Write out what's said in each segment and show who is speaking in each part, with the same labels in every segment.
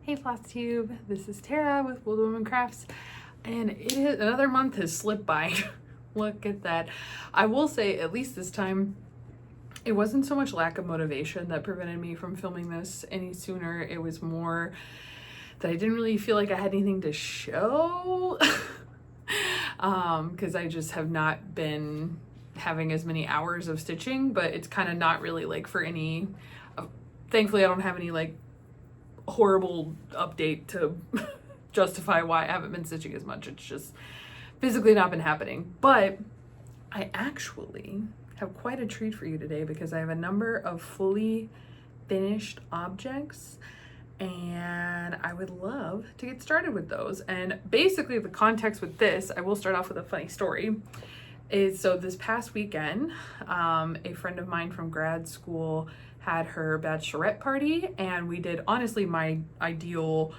Speaker 1: Hey Flosstube, this is Tara with wildewomancrafts, and another month has slipped by. Look at that. I will say, at least this time, it wasn't so much lack of motivation that prevented me from filming this any sooner. It was more that I didn't really feel like I had anything to show because I just have not been having as many hours of stitching, but it's kind of not really like for any, thankfully I don't have any like horrible update to justify why I haven't been stitching as much. It's just physically not been happening. But I actually have quite a treat for you today because I have a number of fully finished objects and I would love to get started with those. And basically the context with this, I will start off with a funny story, is so this past weekend, a friend of mine from grad school had her bachelorette party, and we did honestly my ideal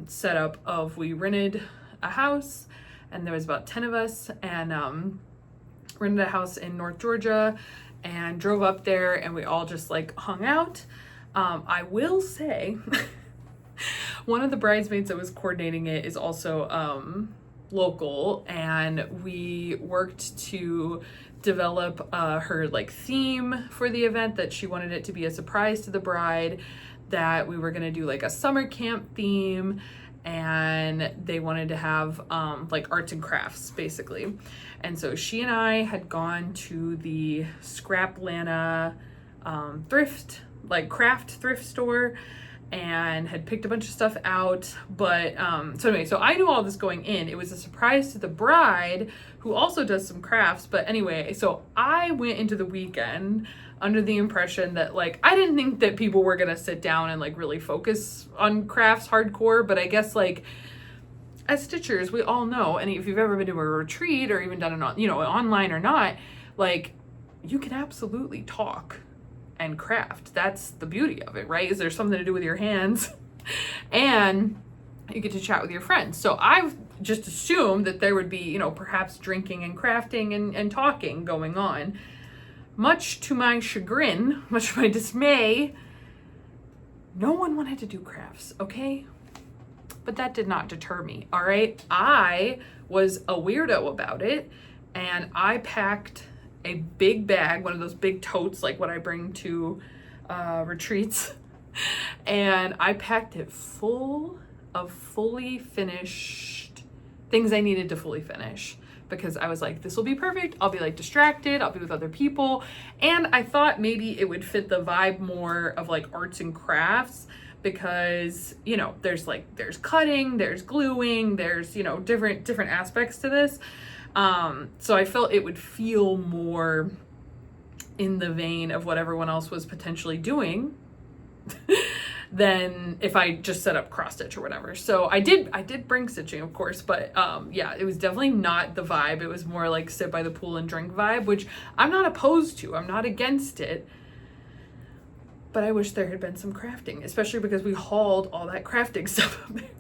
Speaker 1: setup of we rented a house and there was about 10 of us, and rented a house in North Georgia and drove up there and we all just like hung out. I will say one of the bridesmaids that was coordinating it is also local, and we worked to develop her like theme for the event, that she wanted it to be a surprise to the bride, that we were going to do like a summer camp theme, and they wanted to have like arts and crafts basically. And so she and I had gone to the Scraplana craft thrift store and had picked a bunch of stuff out. But so anyway, so I knew all this going in. It was a surprise to the bride, who also does some crafts. But anyway, so I went into the weekend under the impression that like I didn't think that people were gonna sit down and like really focus on crafts hardcore, but I guess like as stitchers we all know, and if you've ever been to a retreat or even done it on, online or not, like you can absolutely talk and craft. That's the beauty of it, right? Is there's something to do with your hands and you get to chat with your friends. So I've just assumed that there would be, perhaps drinking and crafting and talking going on. Much to my chagrin, much to my dismay, no one wanted to do crafts, okay? But that did not deter me, all right? I was a weirdo about it, and I packed a big bag, one of those big totes like what I bring to retreats, and I packed it full of fully finished things I needed to fully finish, because I was like, this will be perfect. I'll be like distracted, I'll be with other people, and I thought maybe it would fit the vibe more of like arts and crafts, because there's cutting, there's gluing, there's different aspects to this. So I felt it would feel more in the vein of what everyone else was potentially doing than if I just set up cross stitch or whatever. So I did bring stitching, of course, but yeah, it was definitely not the vibe. It was more like sit by the pool and drink vibe, which I'm not opposed to. I'm not against it. But I wish there had been some crafting, especially because we hauled all that crafting stuff up there.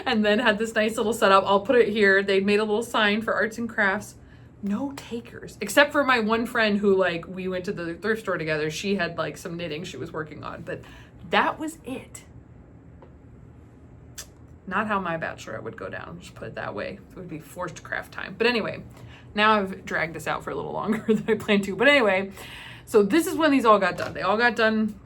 Speaker 1: And then had this nice little setup. I'll put it here. They made a little sign for arts and crafts. No takers, except for my one friend who we went to the thrift store together. She had like some knitting she was working on, but that was it. Not how my bachelorette would go down, just put it that way. It would be forced craft time. But anyway, now I've dragged this out for a little longer than I planned to. But anyway, so this is when these all got done. They all got done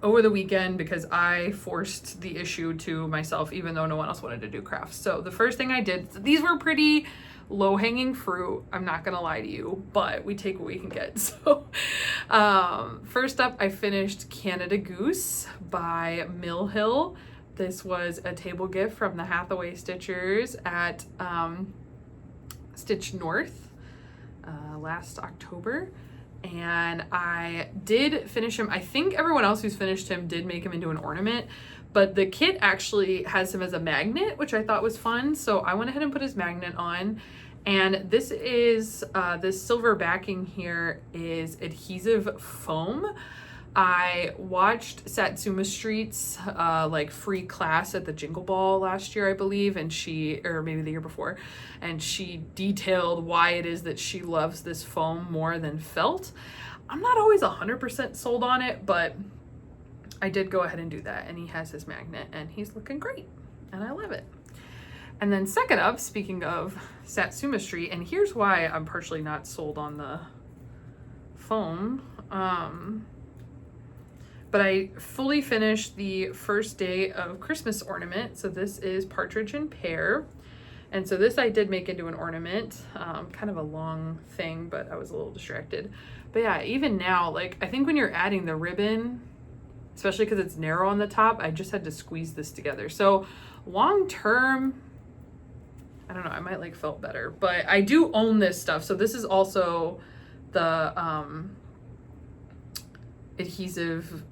Speaker 1: over the weekend because I forced the issue to myself, even though no one else wanted to do crafts. So the first thing I did, these were pretty low-hanging fruit, I'm not gonna lie to you, but we take what we can get. So first up, I finished Canada Goose by Mill Hill. This was a table gift from the Hathaway Stitchers at Stitch North last October. And I did finish him. I think everyone else who's finished him did make him into an ornament, but the kit actually has him as a magnet, which I thought was fun. So I went ahead and put his magnet on. And this is, this silver backing here is adhesive foam. I watched Satsuma Street's free class at the Jingle Ball last year, I believe, and or maybe the year before, and she detailed why it is that she loves this foam more than felt. I'm not always 100% sold on it, but I did go ahead and do that, and he has his magnet and he's looking great and I love it. And then second up, speaking of Satsuma Street, and here's why I'm partially not sold on the foam, but I fully finished the first day of Christmas ornament. So this is Partridge and Pear. And so this I did make into an ornament, kind of a long thing, but I was a little distracted. But yeah, even now, like, I think when you're adding the ribbon, especially because it's narrow on the top, I just had to squeeze this together. So long term, I don't know, I might like felt better, but I do own this stuff. So this is also the adhesive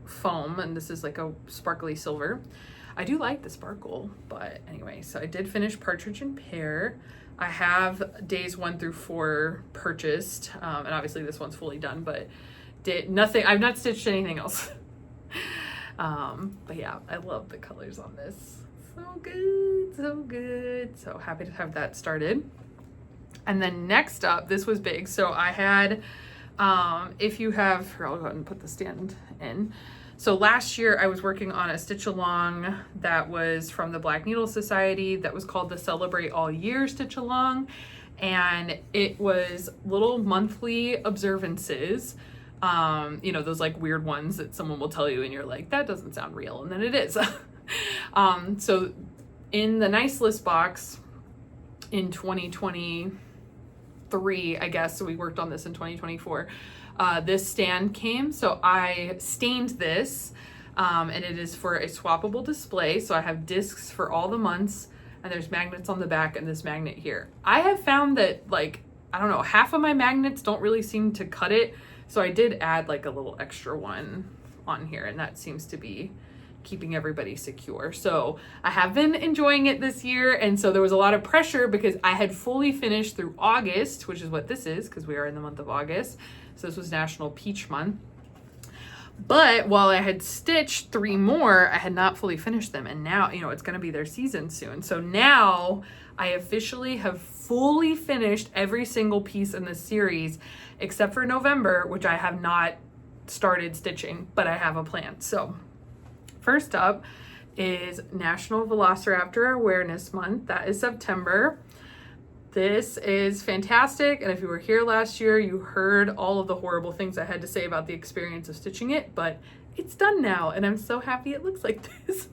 Speaker 1: foam, and this is like a sparkly silver. I do like the sparkle, but anyway, so I did finish Partridge and Pear. I have days 1 through 4 purchased, and obviously this one's fully done, but I've not stitched anything else. But yeah, I love the colors on this. So good, so good. So happy to have that started. And then next up, this was big. So I had, if you have, here, I'll go ahead and put the stand in. So last year I was working on a stitch along that was from the Black Needle Society that was called the Celebrate All Year Stitch Along. And it was little monthly observances, you know, those like weird ones that someone will tell you and you're like, that doesn't sound real. And then it is. So in the nice list box in 2023, I guess, so we worked on this in 2024, this stand came. So I stained this, and it is for a swappable display. So I have discs for all the months, and there's magnets on the back and this magnet here. I have found that, like, I don't know, half of my magnets don't really seem to cut it. So I did add like a little extra one on here, and that seems to be keeping everybody secure. So I have been enjoying it this year, and so there was a lot of pressure because I had fully finished through August, which is what this is because we are in the month of August. So this was National Peach Month. But while I had stitched 3 more, I had not fully finished them, and now, you know, it's going to be their season soon. So now I officially have fully finished every single piece in this series except for November, which I have not started stitching, but I have a plan. So first up is National Velociraptor Awareness Month. That is September. This is fantastic, and if you were here last year, you heard all of the horrible things I had to say about the experience of stitching it, but it's done now, and I'm so happy it looks like this.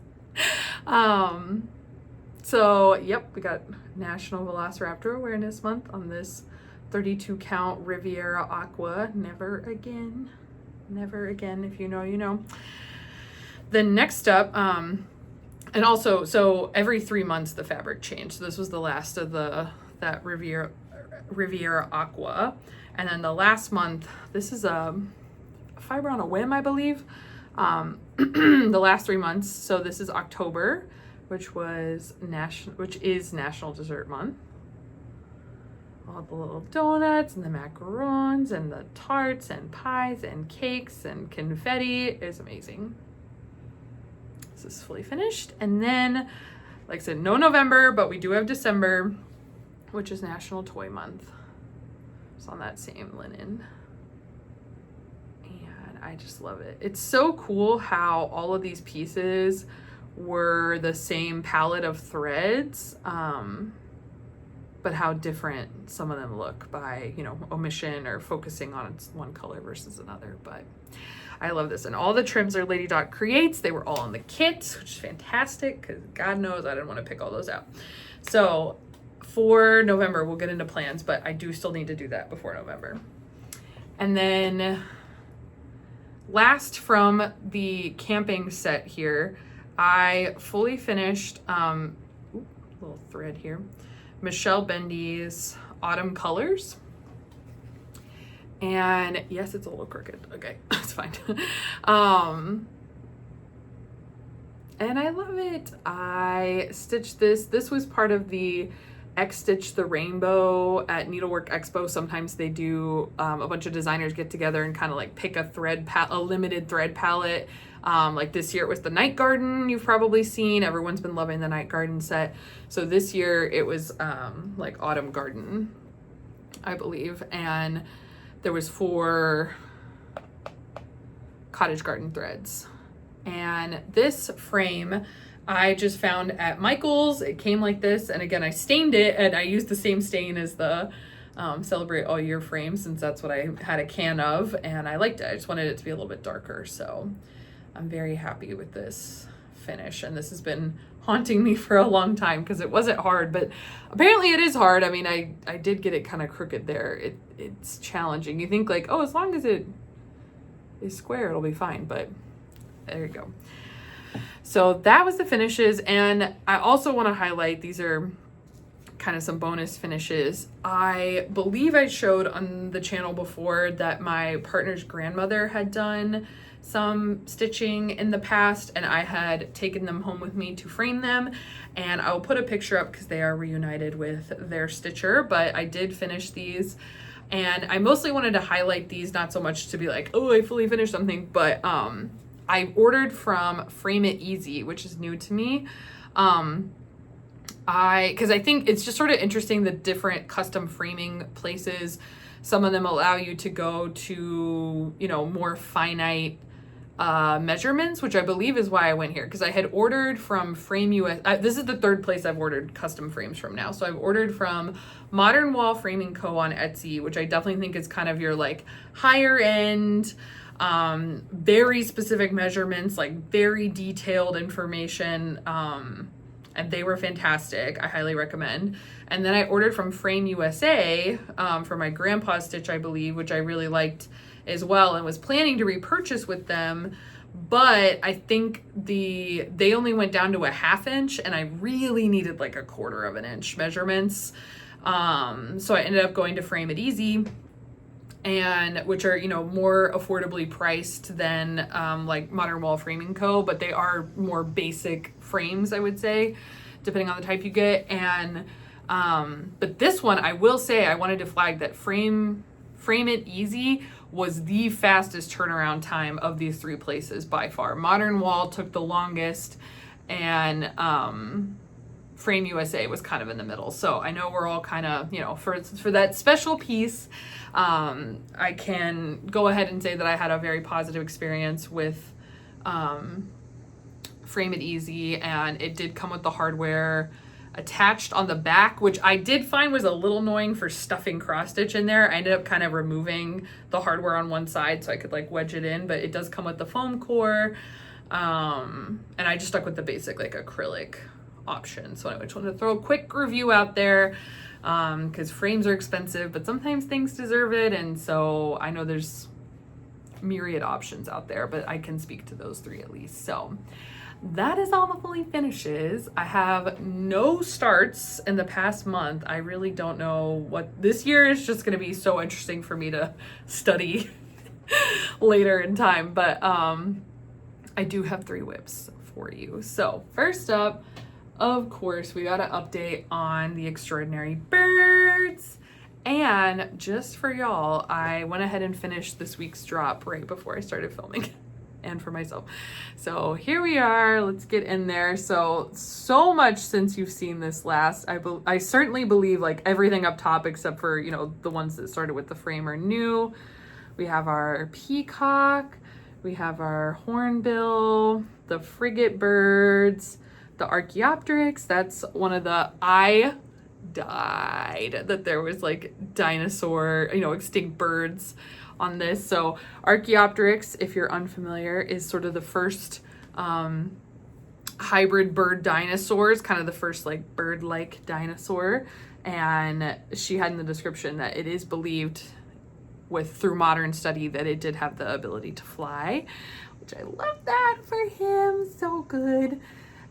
Speaker 1: So, yep, we got National Velociraptor Awareness Month on this 32 count Riviera Aqua. Never again. Never again. If you know, you know. Then next up, and also, so every 3 months the fabric changed. So this was the last of that Riviera Aqua. And then the last month, this is a Fiber on a Whim, I believe. The last 3 months. So this is October, which is National Dessert Month. All the little donuts and the macarons and the tarts and pies and cakes and confetti is amazing. This is fully finished. And then, like I said, no November, but we do have December, which is National Toy Month. It's on that same linen. And I just love it. It's so cool how all of these pieces were the same palette of threads, but how different some of them look by, you know, omission or focusing on one color versus another. But I love this. And all the trims are Lady Dot Creates. They were all in the kit, which is fantastic because God knows I didn't want to pick all those out. So for November, we'll get into plans, but I do still need to do that before November. And then last from the camping set here, I fully finished, little thread here, Michelle Bendy's Autumn Colors. And yes, it's a little crooked. Okay, it's fine. And I love it. I stitched this. This was part of the X-Stitch the Rainbow at Needlework Expo. Sometimes they do, a bunch of designers get together and kind of like pick a limited thread palette. Like this year it was the Night Garden, you've probably seen. Everyone's been loving the Night Garden set. So this year it was like Autumn Garden, I believe. And there was 4 Cottage Garden threads. And this frame I just found at Michael's. It came like this, and again, I stained it, and I used the same stain as the Celebrate All Year frame, since that's what I had a can of, and I liked it. I just wanted it to be a little bit darker, so I'm very happy with this finish. And this has been haunting me for a long time because it wasn't hard, but apparently it is hard. I mean, I did get it kind of crooked there. It's challenging. You think like, oh, as long as it is square, it'll be fine, but there you go. So that was the finishes, and I also want to highlight, these are kind of some bonus finishes. I believe I showed on the channel before that my partner's grandmother had done some stitching in the past, and I had taken them home with me to frame them, and I'll put a picture up because they are reunited with their stitcher. But I did finish these, and I mostly wanted to highlight these, not so much to be like, oh, I fully finished something, but I ordered from Frame It Easy, which is new to me. Because I think it's just sort of interesting, the different custom framing places. Some of them allow you to go to, you know, more finite measurements, which I believe is why I went here, because I had ordered from Frame US. This is the third place I've ordered custom frames from now. So I've ordered from Modern Wall Framing Co. on Etsy, which I definitely think is kind of your like higher end, very specific measurements, like very detailed information. And they were fantastic. I highly recommend. And then I ordered from Frame USA for my grandpa's stitch, I believe, which I really liked as well, and was planning to repurchase with them. But I think they only went down to a 1/2 inch, and I really needed like a 1/4 of an inch measurements. So I ended up going to Frame It Easy, and which are, you know, more affordably priced than like Modern Wall Framing Co., but they are more basic frames, I would say, depending on the type you get. And but this one, I will say, I wanted to flag that Frame It Easy was the fastest turnaround time of these three places by far. Modern Wall took the longest, and Frame USA was kind of in the middle. So I know we're all kind of, you know, for that special piece, I can go ahead and say that I had a very positive experience with Frame It Easy, and it did come with the hardware attached on the back, which I did find was a little annoying for stuffing cross stitch in there. I ended up kind of removing the hardware on one side so I could like wedge it in, but it does come with the foam core, and I just stuck with the basic like acrylic option. So I just wanted to throw a quick review out there, because frames are expensive, but sometimes things deserve it. And so I know there's myriad options out there, but I can speak to those three at least. So that is all the fully finishes. I have no starts in the past month. I really don't know what this year is, just going to be so interesting for me to study later in time. But I do have 3 whips for you. So first up, of course, we got an update on the extraordinary birds. And just for y'all, I went ahead and finished this week's drop right before I started filming, and for myself. So here we are, let's get in there. So much since you've seen this last. I certainly believe like everything up top except for, you know, the ones that started with the frame are new. We have our peacock, we have our hornbill, the frigate birds, the Archaeopteryx. That's one of the, I died that there was like dinosaur, you know, extinct birds on this. So Archaeopteryx, if you're unfamiliar, is sort of the first hybrid bird dinosaurs, kind of the first like bird-like dinosaur. And she had in the description that it is believed through modern study that it did have the ability to fly, which I love that for him. So good.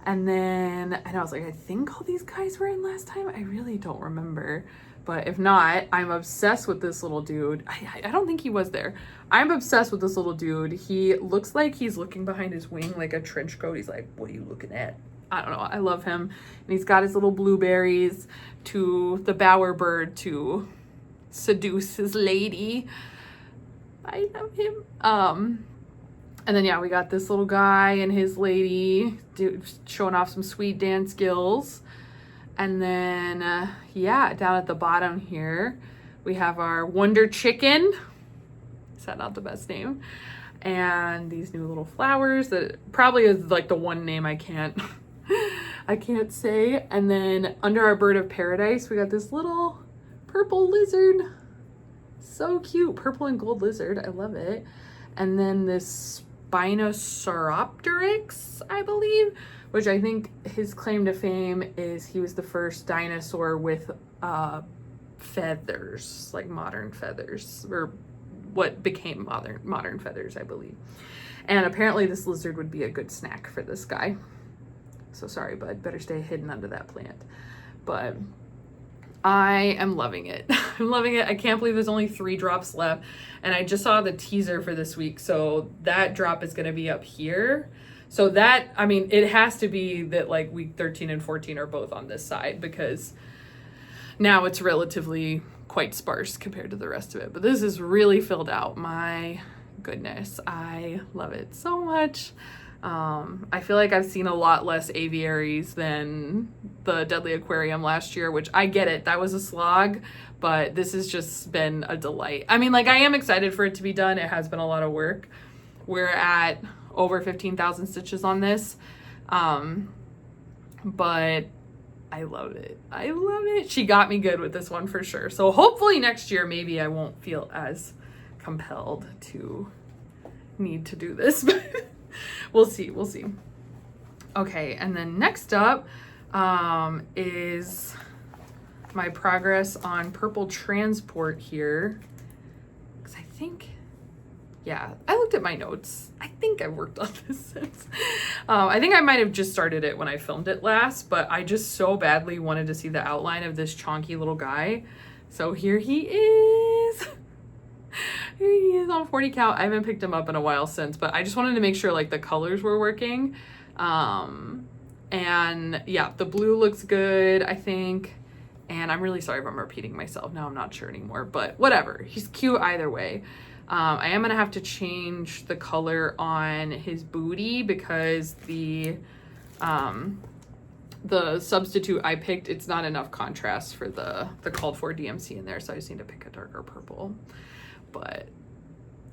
Speaker 1: And then, and I was like, I think all these guys were in last time. I really don't remember. But if not, I'm obsessed with this little dude. I don't think he was there. I'm obsessed with this little dude. He looks like he's looking behind his wing like a trench coat. He's like, what are you looking at? I don't know. I love him. And he's got his little blueberries to the bowerbird to seduce his lady. I love him. And then, yeah, we got this little guy and his lady showing off some sweet dance skills. And then, yeah, down at the bottom here, we have our Wonder Chicken. Is that not the best name? and these new little flowers that probably is like the one name I can't I can't say. And then under our bird of paradise, we got this little purple lizard. So cute, purple and gold lizard. I love it. And then this Spinosaurus, I believe, which I think his claim to fame is he was the first dinosaur with feathers, like modern feathers, or what became modern feathers, I believe. And apparently this lizard would be a good snack for this guy. So sorry, bud, better stay hidden under that plant. But I am loving it. I'm loving it. I can't believe there's only 3 drops left. And I just saw the teaser for this week. So that drop is going to be up here. So that, I mean, it has to be that like week 13 and 14 are both on this side, because now it's relatively quite sparse compared to the rest of it. But this is really filled out. My goodness, I love it so much. I feel like I've seen a lot less aviaries than the Deadly Aquarium last year, which I get it. That was a slog, but this has just been a delight. I mean, like, I am excited for it to be done. It has been a lot of work. We're at over 15,000 stitches on this. But I love it. I love it. She got me good with this one for sure. So hopefully next year, maybe I won't feel as compelled to need to do this. We'll see. We'll see. Okay, and then next up is my progress on Purple Transport here. Because I think, yeah, I looked at my notes. I think I've worked on this since. I think I might have just started it when I filmed it last, but I just so badly wanted to see the outline of this chonky little guy. So here he is. Here he is on 40 count. I haven't picked him up in a while since, but I just wanted to make sure like the colors were working. And yeah, the blue looks good, I think. And I'm really sorry if I'm repeating myself. Now I'm not sure anymore, but whatever. He's cute either way. I am gonna have to change the color on his booty because the substitute I picked, it's not enough contrast for the called for DMC in there, so I just need to pick a darker purple. But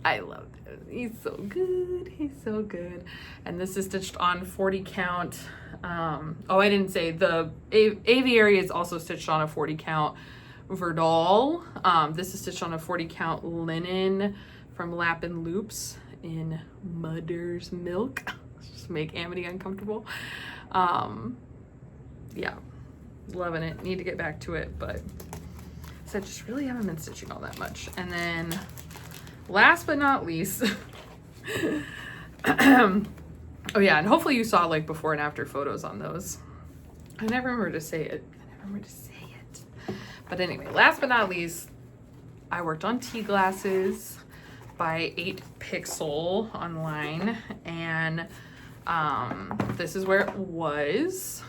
Speaker 1: I love it. He's so good. He's so good. And this is stitched on 40 count. Oh, I didn't say the aviary is also stitched on a 40 count Verdal. This is stitched on a 40 count linen from Lap and Loops in Mother's Milk. Just make Amity uncomfortable. Yeah, loving it. Need to get back to it, but so I just really haven't been stitching all that much. And then last but not least, oh yeah, and hopefully you saw like before and after photos on those. I never remember to say it. But anyway, last but not least, I worked on tea glasses by 8 Pixel online, and this is where it was.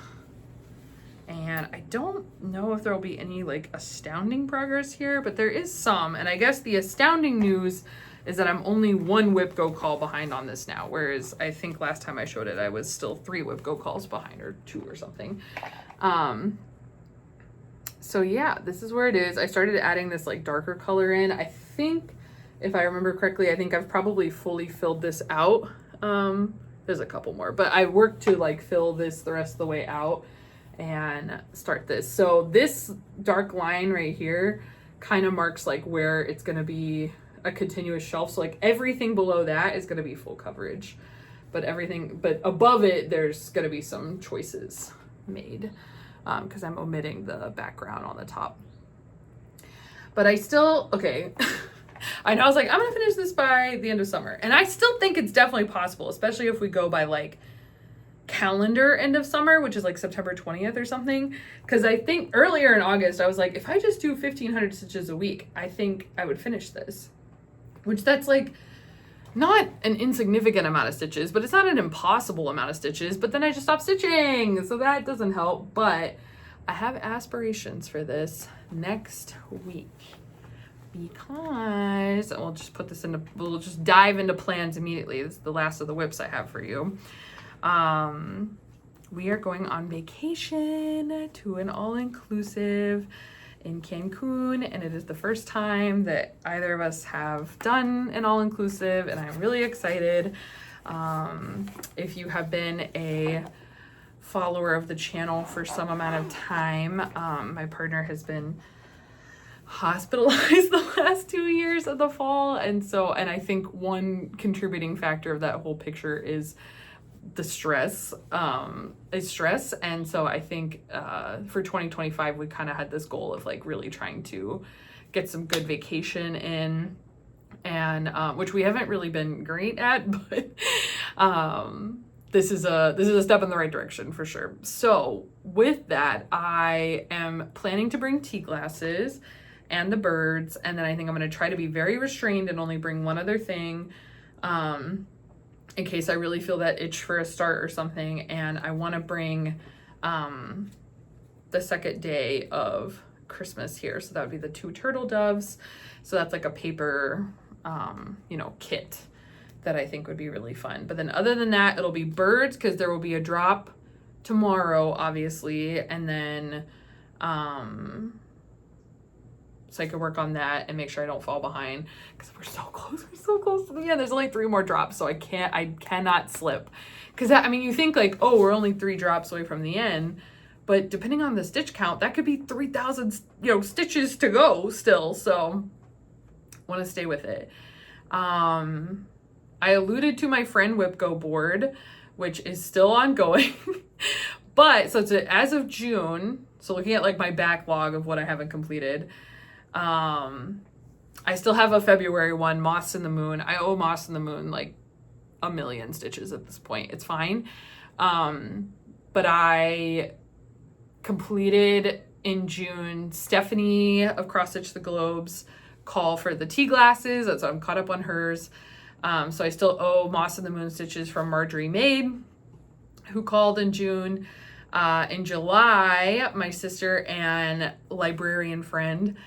Speaker 1: And I don't know if there will be any like astounding progress here, but there is some. And I guess the astounding news is that I'm only 1 whip go call behind on this now, whereas I think last time I showed it I was still 3 whip go calls behind, or 2 or something. So yeah, this is where it is. I started adding this like darker color in. I think, if I remember correctly, I think I've probably fully filled this out. There's a couple more, but I worked to like fill this the rest of the way out and start this. So this dark line right here kind of marks like where it's going to be a continuous shelf. So like everything below that is going to be full coverage, but above it, there's going to be some choices made because I'm omitting the background on the top. But I still, okay. I know I was like, I'm going to finish this by the end of summer. And I still think it's definitely possible, especially if we go by like calendar end of summer, which is like September 20th or something. Because I think earlier in August, I was like, if I just do 1,500 stitches a week, I think I would finish this. Which that's like not an insignificant amount of stitches, but it's not an impossible amount of stitches. But then I just stopped stitching, so that doesn't help. But I have aspirations for this next week. Because we'll just put this into, we'll just dive into plans immediately. This is the last of the whips I have for you. We are going on vacation to an all-inclusive in Cancun, and it is the first time that either of us have done an all-inclusive, and I'm really excited. If you have been a follower of the channel for some amount of time, my partner has been hospitalized the last 2 years of the fall, and I think one contributing factor of that whole picture is the stress, and so I think for 2025 we kind of had this goal of like really trying to get some good vacation in, and which we haven't really been great at, but this is a step in the right direction for sure. So with that, I am planning to bring tea glasses and the birds, and then I think I'm going to try to be very restrained and only bring one other thing in case I really feel that itch for a start or something. And I want to bring the second day of Christmas here, so that would be the 2 turtle doves. So that's like a paper kit that I think would be really fun. But then other than that, it'll be birds, because there will be a drop tomorrow, obviously, and then so I can work on that and make sure I don't fall behind, because we're so close to the end. There's only 3 more drops, so I cannot slip. Because you think like, oh, we're only 3 drops away from the end, but depending on the stitch count, that could be 3,000 stitches to go still. So want to stay with it. I alluded to my friend WIP-Go board, which is still ongoing. But so it's as of June, so looking at like my backlog of what I haven't completed, I still have a February one, Moss in the Moon. I owe Moss in the Moon like 1 million stitches at this point. It's fine. But I completed in June Stephanie of Cross Stitch the Globes call for the tea glasses. That's why I'm caught up on hers. So I still owe Moss in the Moon stitches from Marjorie Maid, who called in June. In July, my sister and librarian friend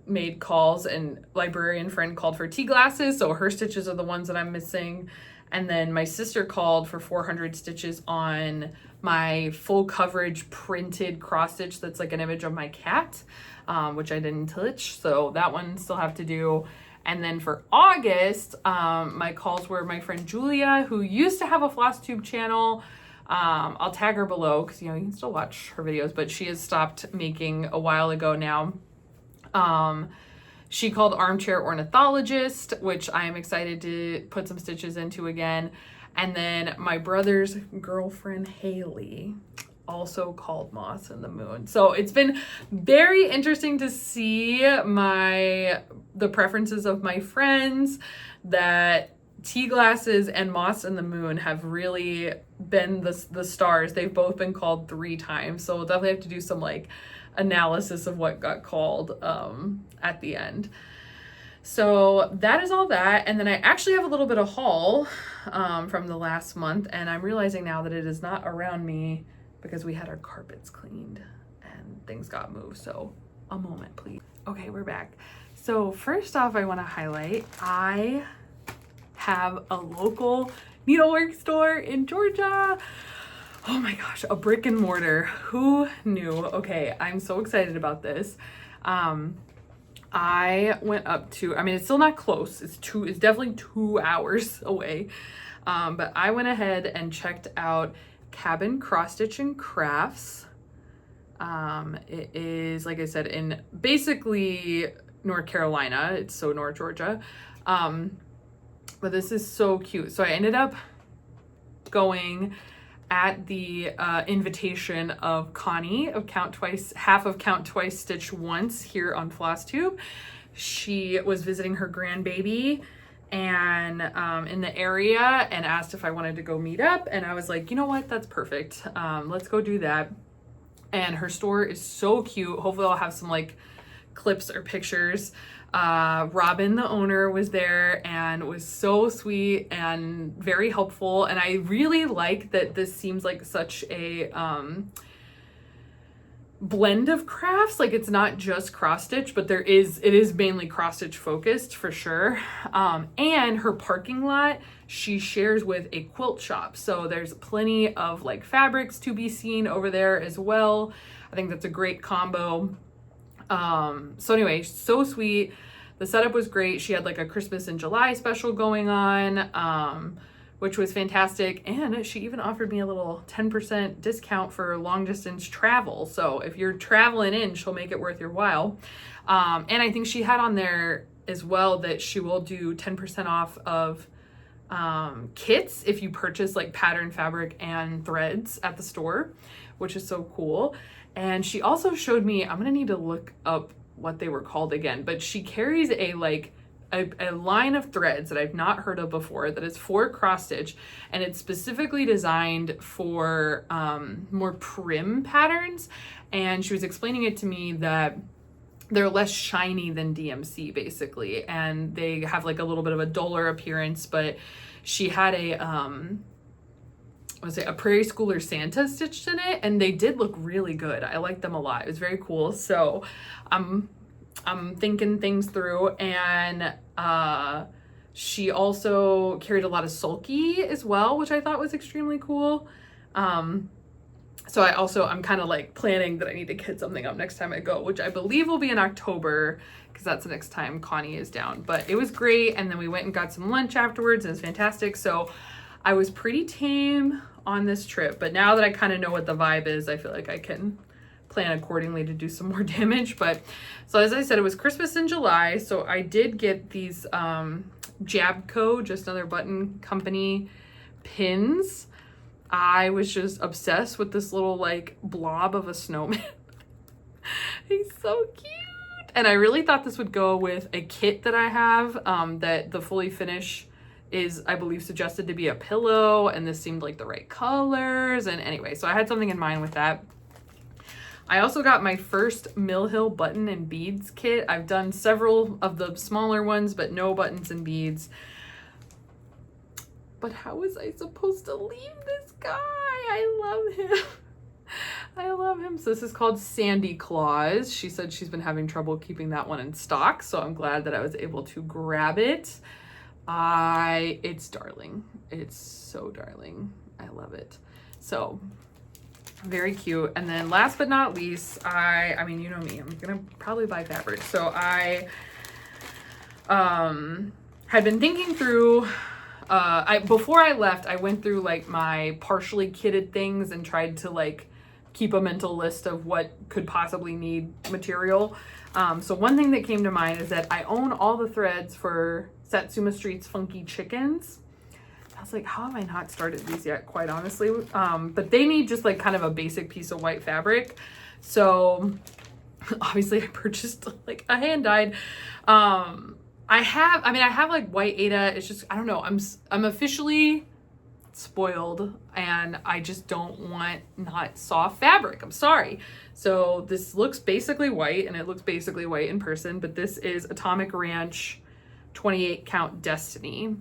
Speaker 1: made calls, and librarian friend called for tea glasses, so her stitches are the ones that I'm missing. And then my sister called for 400 stitches on my full coverage printed cross stitch that's like an image of my cat, which I didn't touch, so that one still have to do. And then for August, my calls were my friend Julia, who used to have a Flosstube channel. I'll tag her below because you can still watch her videos, but she has stopped making a while ago now. She called Armchair Ornithologist, which I am excited to put some stitches into again. And then my brother's girlfriend Haley also called Moss in the Moon. So it's been very interesting to see the preferences of my friends, that tea glasses and Moss in the Moon have really been the stars. They've both been called 3 times, so we'll definitely have to do some like analysis of what got called at the end. So that is all that. And then I actually have a little bit of haul from the last month, and I'm realizing now that it is not around me because we had our carpets cleaned and things got moved. So a moment, please. Okay, we're back. So first off, I want to highlight, I have a local needlework store in Georgia. Oh my gosh, a brick and mortar. Who knew? Okay, I'm so excited about this. I went up to, it's still not close. It's definitely 2 hours away. But I went ahead and checked out Cabin Cross Stitch and Crafts. It is, like I said, in basically North Carolina. It's so North Georgia. But this is so cute. So I ended up going at the invitation of Connie of Count Twice, half of Count Twice Stitch Once here on Flosstube. She was visiting her grandbaby and in the area, and asked if I wanted to go meet up, and I was like, you know what, that's perfect. Let's go do that. And her store is so cute. Hopefully I'll have some like clips or pictures. Robin, the owner, was there and was so sweet and very helpful. And I really like that this seems like such a blend of crafts. Like, it's not just cross stitch, but it is mainly cross stitch focused for sure. And her parking lot, she shares with a quilt shop. So there's plenty of like fabrics to be seen over there as well. I think that's a great combo. So anyway, so sweet. The setup was great. She had like a Christmas in July special going on, which was fantastic. And she even offered me a little 10% discount for long distance travel. So if you're traveling in, she'll make it worth your while. And I think she had on there as well that she will do 10% off of kits if you purchase like pattern fabric and threads at the store, which is so cool. And she also showed me, I'm gonna need to look up what they were called again, but she carries a line of threads that I've not heard of before that is for cross stitch, and it's specifically designed for more prim patterns. And she was explaining it to me that they're less shiny than DMC basically, and they have like a little bit of a duller appearance. But she had a Prairie Schooler Santa stitched in it, and they did look really good. I liked them a lot. It was very cool. So I'm thinking things through. And she also carried a lot of sulky as well, which I thought was extremely cool. So I'm kind of like planning that I need to kit something up next time I go, which I believe will be in October, because that's the next time Connie is down. But it was great. And then we went and got some lunch afterwards, and it was fantastic. So I was pretty tame on this trip, but now that I kind of know what the vibe is, I feel like I can plan accordingly to do some more damage. But so as I said, it was Christmas in July, so I did get these Jabco, just another button company pins. I was just obsessed with this little like blob of a snowman. He's so cute. And I really thought this would go with a kit that I have, that the fully finish is, I believe, suggested to be a pillow, and this seemed like the right colors. And anyway, so I had something in mind with that. I also got my first Mill Hill button and beads kit. I've done several of the smaller ones, but no buttons and beads. But how was I supposed to leave this guy? I love him. I love him. So this is called Sandy Claus. She said she's been having trouble keeping that one in stock, so I'm glad that I was able to grab it. It's darling. It's so darling. I love it. So very cute. And then last but not least, I mean, you know me, I'm gonna probably buy fabric. So I had been thinking through, before I left, I went through like my partially kitted things and tried to like keep a mental list of what could possibly need material. So one thing that came to mind is that I own all the threads for Satsuma Street's Funky Chickens. I was like, how have I not started these yet, quite honestly? But they need just like kind of a basic piece of white fabric. So obviously I purchased like a hand dyed. I have like white Aida. It's just, I don't know. I'm officially spoiled, and I just don't want not soft fabric. I'm sorry. So this looks basically white, and it looks basically white in person, but this is Atomic Ranch 28 count Destiny.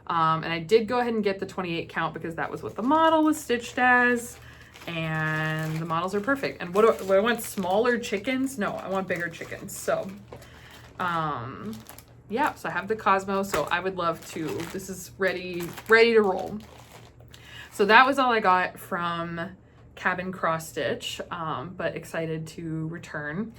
Speaker 1: And I did go ahead and get the 28 count because that was what the model was stitched as, and the models are perfect. And what do I want? Smaller chickens? No, I want bigger chickens. So yeah, so I have the Cosmo, so I would love to, this is ready to roll. So that was all I got from Cabin Cross Stitch, but excited to return.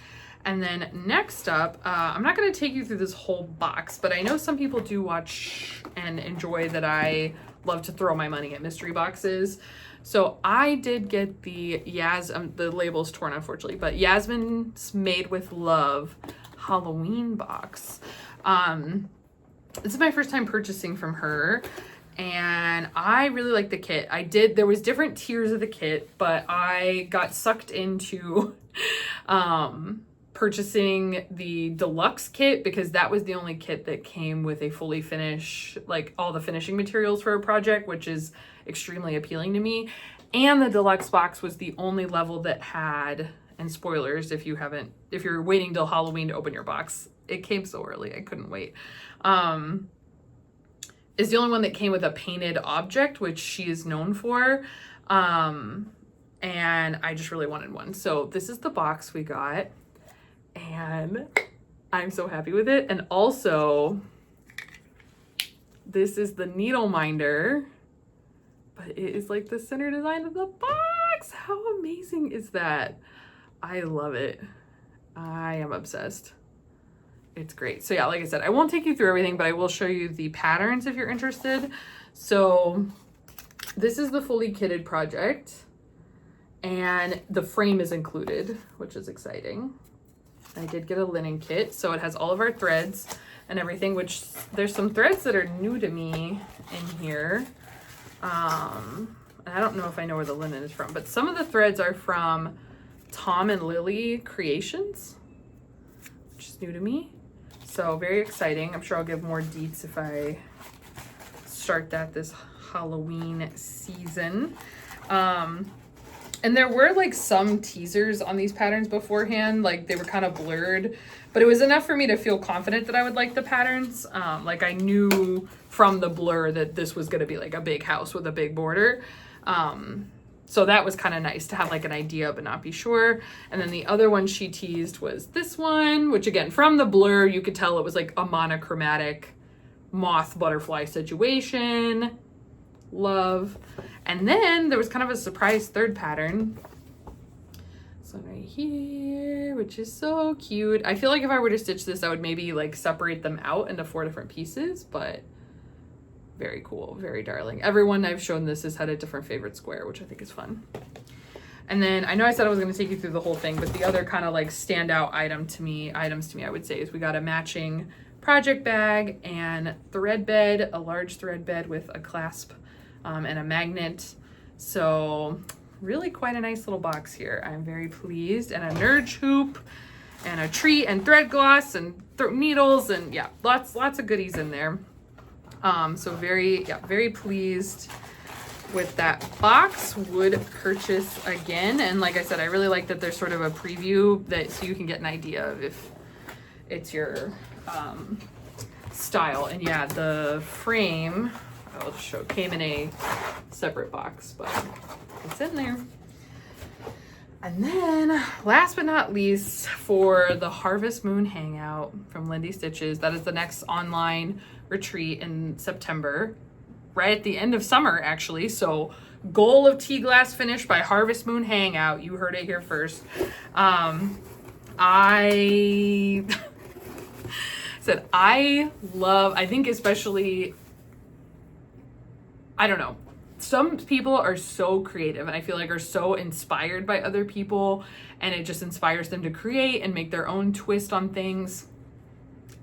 Speaker 1: And then next up, I'm not going to take you through this whole box, but I know some people do watch and enjoy that I love to throw my money at mystery boxes. So I did get the the label's torn unfortunately, but Yasmin's Made with Love Halloween box. This is my first time purchasing from her, and I really like the kit. There was different tiers of the kit, but I got sucked into purchasing the deluxe kit because that was the only kit that came with a fully finish, like all the finishing materials for a project, which is extremely appealing to me. And the deluxe box was the only level that had, and spoilers if you're waiting till Halloween to open your box, it came so early, I couldn't wait. Is the only one that came with a painted object, which she is known for. And I just really wanted one. So this is the box we got, and I'm so happy with it. And also, this is the needle minder, but it is like the center design of the box. How amazing is that? I love it. I am obsessed. It's great. So yeah, like I said, I won't take you through everything, but I will show you the patterns if you're interested. So this is the fully kitted project, and the frame is included, which is exciting. I did get a linen kit, so it has all of our threads and everything, which there's some threads that are new to me in here. And I don't know if I know where the linen is from, but some of the threads are from Tom and Lily Creations, which is new to me. So very exciting. I'm sure I'll give more deets if I start that this Halloween season. And there were like some teasers on these patterns beforehand, like they were kind of blurred, but it was enough for me to feel confident that I would like the patterns. Like I knew from the blur that this was gonna be like a big house with a big border. So that was kind of nice to have like an idea but not be sure. And then the other one she teased was this one, which again, from the blur, you could tell it was like a monochromatic moth butterfly situation. Love. And then there was kind of a surprise third pattern. So right here, which is so cute. I feel like if I were to stitch this, I would maybe like separate them out into 4 different pieces, but very cool, very darling. Everyone I've shown this has had a different favorite square, which I think is fun. And then I know I said I was going to take you through the whole thing, but the other kind of like standout items to me, I would say, is we got a matching project bag and thread bed, a large thread bed with a clasp and a magnet. So really quite a nice little box here. I'm very pleased. And a nurge hoop and a treat and thread gloss and needles and yeah, lots of goodies in there. So very pleased with that box. Would purchase again. And like I said, I really like that there's sort of a preview that so you can get an idea of if it's your style. And yeah, the frame I'll show came in a separate box, but it's in there. And then last but not least, for the Harvest Moon Hangout from Lindy Stitches, that is the next online retreat in September, right at the end of summer actually. So goal of tea glass finish by Harvest Moon Hangout. You heard it here first. I said I think especially, I don't know, some people are so creative and I feel like are so inspired by other people and it just inspires them to create and make their own twist on things.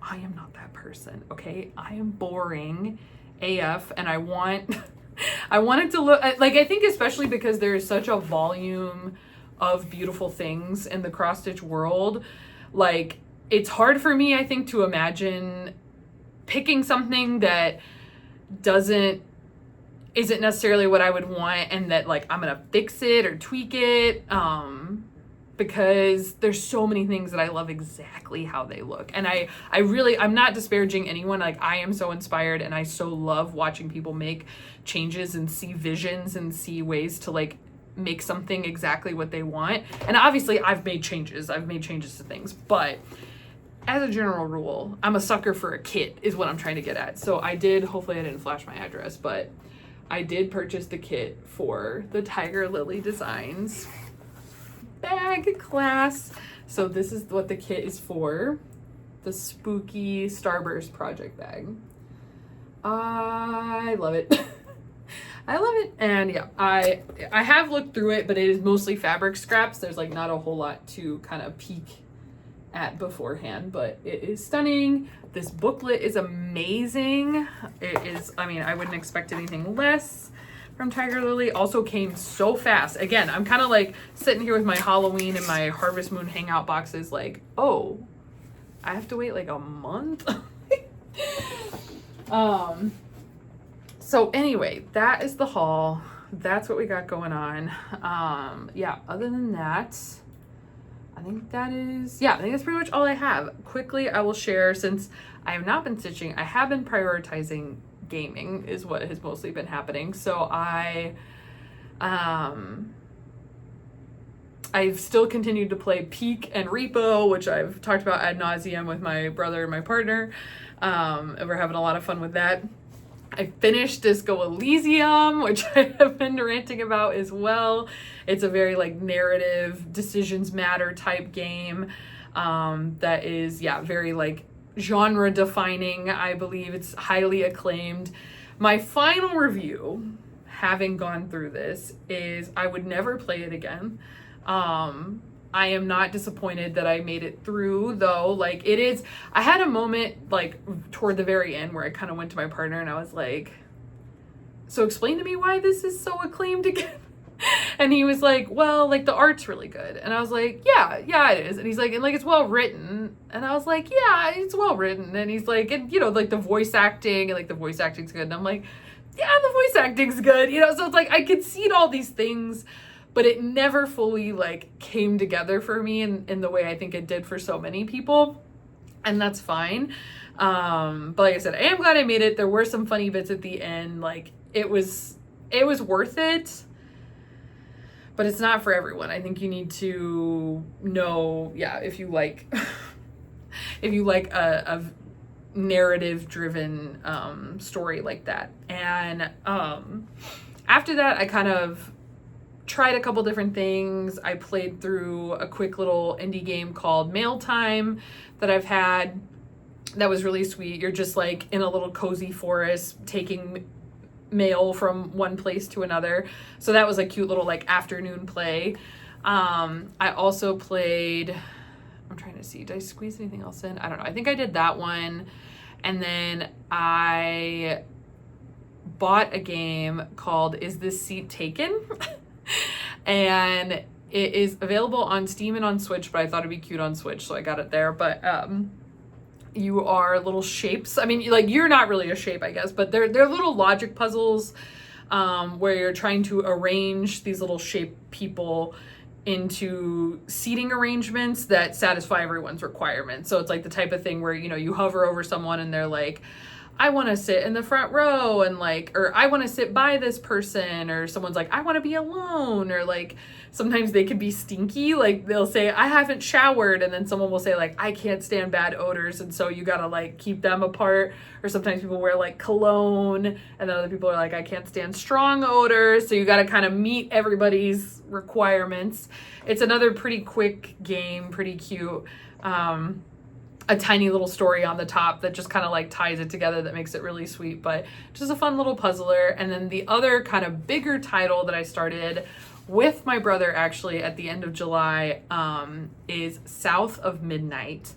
Speaker 1: I am not that person, okay? I am boring AF and I want it to look like, I think especially because there is such a volume of beautiful things in the cross stitch world, like it's hard for me, I think, to imagine picking something that isn't necessarily what I would want and that like I'm gonna fix it or tweak it, because there's so many things that I love exactly how they look. And I'm not disparaging anyone, like I am so inspired and I so love watching people make changes and see visions and see ways to like make something exactly what they want. And obviously I've made changes to things, but as a general rule, I'm a sucker for a kit is what I'm trying to get at. So hopefully I didn't flash my address, but I did purchase the kit for the Tiger Lily Designs bag class. So this is what the kit is for, the spooky Starburst project bag. I love it. I love it. And yeah, I have looked through it, but it is mostly fabric scraps. There's like not a whole lot to kind of peek at beforehand, but it is stunning. This booklet is amazing. It is, I mean, I wouldn't expect anything less from Tiger Lily. Also came so fast. Again, I'm kind of like sitting here with my Halloween and my Harvest Moon Hangout boxes like, oh, I have to wait like a month. So anyway, that is the haul. That's what we got going on. Yeah, other than that, I think that's pretty much all I have. Quickly, I will share, since I have not been stitching, I have been prioritizing gaming is what has mostly been happening. So I've still continued to play Peak and R.E.P.O, which I've talked about ad nauseum with my brother and my partner. And we're having a lot of fun with that. I finished Disco Elysium, which I have been ranting about as well. It's a very like narrative, decisions matter type game. that is, yeah, very like genre defining. I believe it's highly acclaimed. My final review, having gone through this, is I would never play it again. I am not disappointed that I made it through, though. Like, it is, I had a moment like toward the very end where I kind of went to my partner and I was like, so explain to me why this is so acclaimed again. And he was like, well, like the art's really good. And I was like, yeah, it is. And he's like, and like it's well written. And I was like, yeah, it's well written. And he's like, and you know, like the voice acting, and like the voice acting's good. And I'm like, yeah, the voice acting's good. You know, so it's like I concede all these things, but it never fully like came together for me in the way I think it did for so many people. And that's fine. But like I said, I am glad I made it. There were some funny bits at the end. Like it was worth it, but it's not for everyone. I think you need to know, yeah, if you like, if you like a narrative driven, story like that. And, after that, I kind of tried a couple different things. I played through a quick little indie game called Mail Time that I've had. That was really sweet. You're just like in a little cozy forest taking mail from one place to another. So that was a cute little like afternoon play. I also played, I'm trying to see, did I squeeze anything else in? I don't know. I think I did that one. And then I bought a game called Is This Seat Taken? And it is available on Steam and on Switch, but I thought it'd be cute on Switch, so I got it there. But you are little shapes. I mean, like, you're not really a shape, I guess, but they're little logic puzzles, where you're trying to arrange these little shape people into seating arrangements that satisfy everyone's requirements. So it's like the type of thing where, you know, you hover over someone and they're like, I want to sit in the front row, and like, or I want to sit by this person, or someone's like, I want to be alone, or like, sometimes they can be stinky. Like they'll say, I haven't showered. And then someone will say like, I can't stand bad odors. And so you got to like keep them apart. Or sometimes people wear like cologne, and then other people are like, I can't stand strong odors. So you got to kind of meet everybody's requirements. It's another pretty quick game, pretty cute. A tiny little story on the top that just kind of like ties it together, that makes it really sweet, but just a fun little puzzler. And then the other kind of bigger title that I started with my brother actually at the end of July is South of Midnight.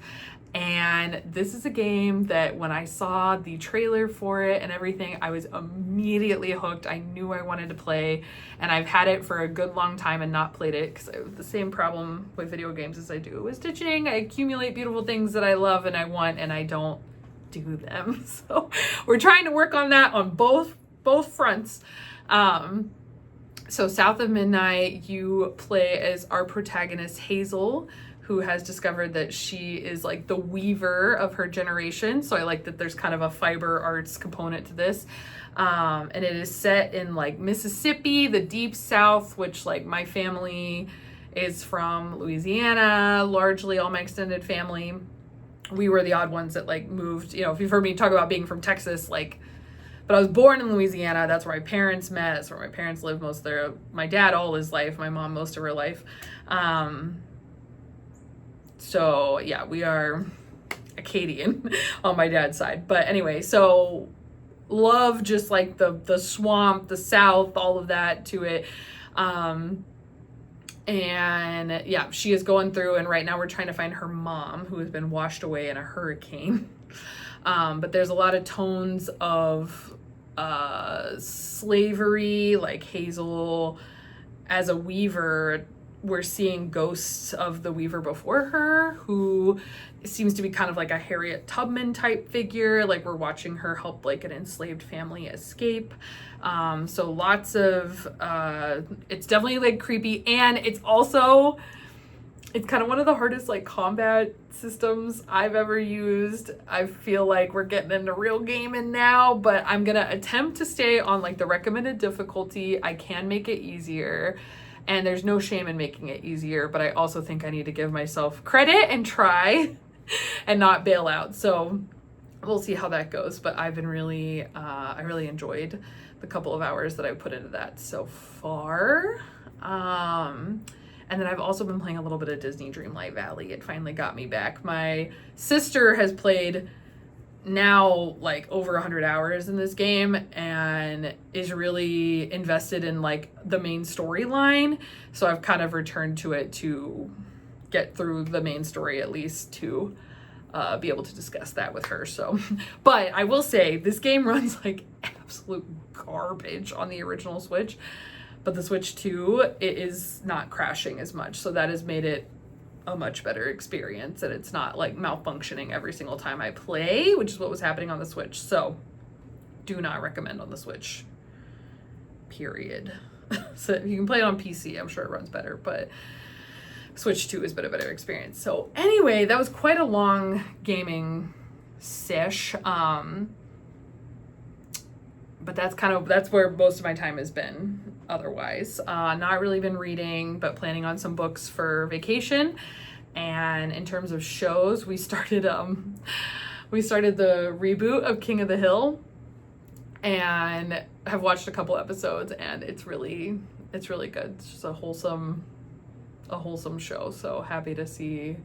Speaker 1: And this is a game that when I saw the trailer for it and everything, I was immediately hooked. I knew I wanted to play, and I've had it for a good long time and not played it because I have the same problem with video games as I do with stitching. I accumulate beautiful things that I love and I want, and I don't do them. So we're trying to work on that on both fronts. So South of Midnight, you play as our protagonist Hazel, who has discovered that she is like the weaver of her generation. So I like that there's kind of a fiber arts component to this. And it is set in like Mississippi, the deep South, which like my family is from Louisiana, largely all my extended family. We were the odd ones that like moved, you know, if you've heard me talk about being from Texas, like, but I was born in Louisiana. That's where my parents met. That's where my parents lived most of their, my dad all his life, my mom most of her life. So yeah, we are Acadian on my dad's side. But anyway, so love just like the swamp, the South, all of that to it. And yeah, she is going through, and right now we're trying to find her mom, who has been washed away in a hurricane. But there's a lot of tones of slavery, like Hazel as a weaver. We're seeing ghosts of the weaver before her, who seems to be kind of like a Harriet Tubman type figure. Like we're watching her help like an enslaved family escape. So lots of, it's definitely like creepy, and it's also, it's kind of one of the hardest like combat systems I've ever used. I feel like we're getting into real gaming now, but I'm gonna attempt to stay on like the recommended difficulty. I can make it easier, and there's no shame in making it easier, but I also think I need to give myself credit and try and not bail out. So we'll see how that goes, but I've been really, I really enjoyed the couple of hours that I put into that so far. And And then I've also been playing a little bit of Disney Dreamlight Valley. It finally got me back. My sister has played now like over 100 hours in this game and is really invested in like the main storyline. So I've kind of returned to it to get through the main story, at least to be able to discuss that with her. So, but I will say this game runs like absolute garbage on the original Switch, but the Switch 2, it is not crashing as much. So that has made it a much better experience, and it's not like malfunctioning every single time I play, which is what was happening on the Switch. So do not recommend on the Switch, period. So you can play it on PC, I'm sure it runs better, but Switch 2 has been a better experience. So anyway, that was quite a long gaming sesh. But that's where most of my time has been otherwise. Not really been reading, but planning on some books for vacation. And in terms of shows, we started the reboot of King of the Hill and have watched a couple episodes, and it's really good. It's just a wholesome show. So happy to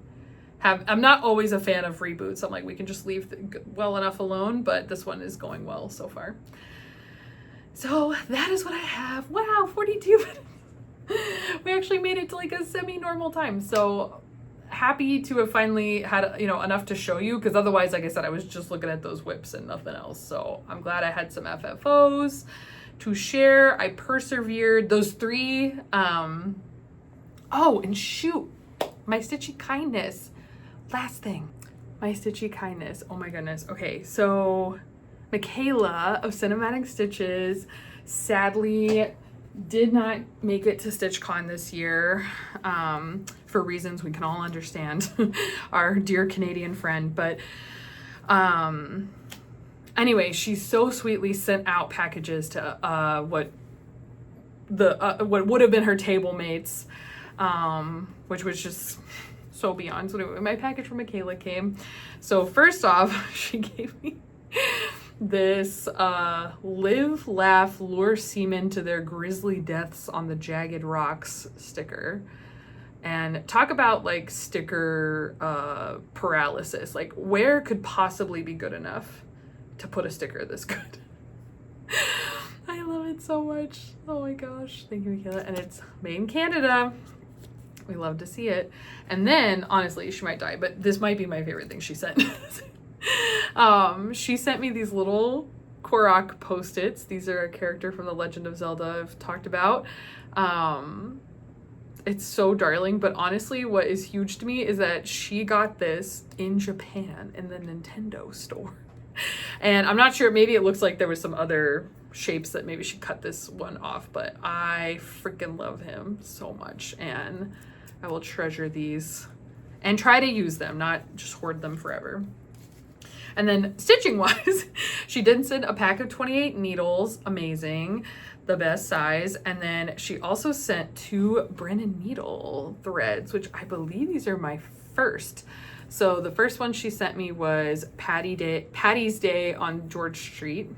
Speaker 1: I'm not always a fan of reboots. I'm like, we can just leave well enough alone, but this one is going well so far. So that is what I have. Wow, 42 minutes. We actually made it to like a semi-normal time. So happy to have finally had, enough to show you, because otherwise, like I said, I was just looking at those whips and nothing else. So I'm glad I had some FFOs to share. I persevered. Those 3. Oh, and shoot, my Stitchy kindness. Last thing, my Stitchy kindness. Oh my goodness. Okay, so MICHAELA of Cinematic Stitches sadly did not make it to StitchCon this year for reasons we can all understand. Our dear Canadian friend, but anyway, she so sweetly sent out packages to what would have been her table mates, which was just so beyond. So anyway, my package from MICHAELA came. So first off, she gave me this live, laugh, lure seamen to their grisly deaths on the jagged rocks sticker. And talk about like sticker paralysis. Like, where could possibly be good enough to put a sticker this good? I love it so much. Oh my gosh. Thank you, MICHAELA. And it's made in Canada. We love to see it. And then, honestly, she might die, but this might be my favorite thing she sent. She sent me these little Korok Post-its. These are a character from The Legend of Zelda I've talked about. It's so darling, but honestly, what is huge to me is that she got this in Japan in the Nintendo store. And I'm not sure, maybe it looks like there was some other shapes that maybe she cut this one off, but I freaking love him so much, and I will treasure these and try to use them, not just hoard them forever. And then stitching wise, she did send a pack of 28 needles, amazing, the best size. And then she also sent 2 Brennan needle threads, which I believe these are my first. So the first one she sent me was Patty's Day on George Street.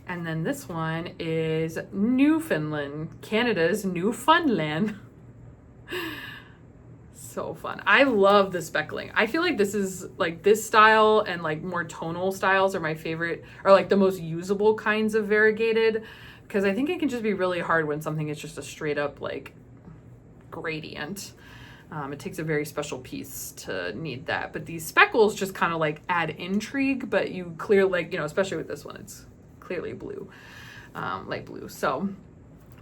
Speaker 1: And then this one is Newfoundland, Canada's Newfoundland. So fun. I love the speckling. I feel like this is like this style and like more tonal styles are my favorite, or like the most usable kinds of variegated, because I think it can just be really hard when something is just a straight up like gradient. It takes a very special piece to need that. But these speckles just kind of like add intrigue, but you clear, like, especially with this one, it's clearly blue, light blue. So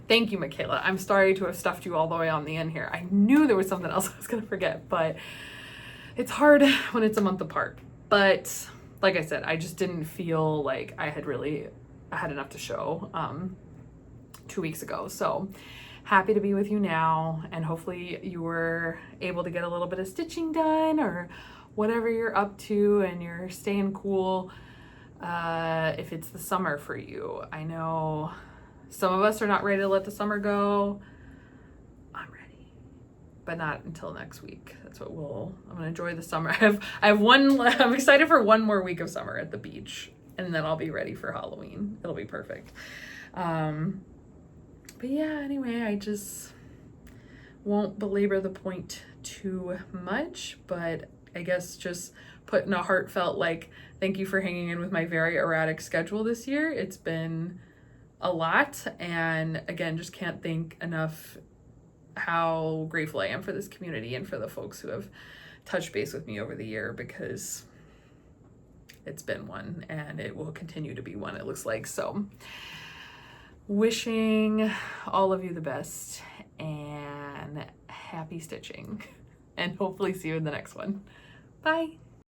Speaker 1: thank you, MICHAELA. I'm sorry to have stuffed you all the way on the end here. I knew there was something else I was going to forget, but it's hard when it's a month apart. But like I said, I just didn't feel like I had enough to show 2 weeks ago. So happy to be with you now, and hopefully you were able to get a little bit of stitching done or whatever you're up to, and you're staying cool if it's the summer for you. I know some of us are not ready to let the summer go. I'm ready, but not until next week. That's what I'm gonna enjoy the summer. I'm excited for one more week of summer at the beach, and then I'll be ready for Halloween. It'll be perfect. But yeah, anyway, won't belabor the point too much, but I guess just putting a heartfelt, like, thank you for hanging in with my very erratic schedule this year. It's been a lot, and again, just can't thank enough how grateful I am for this community and for the folks who have touched base with me over the year, because it's been one and it will continue to be one, it looks like. So wishing all of you the best and happy stitching, and hopefully see you in the next one. Bye.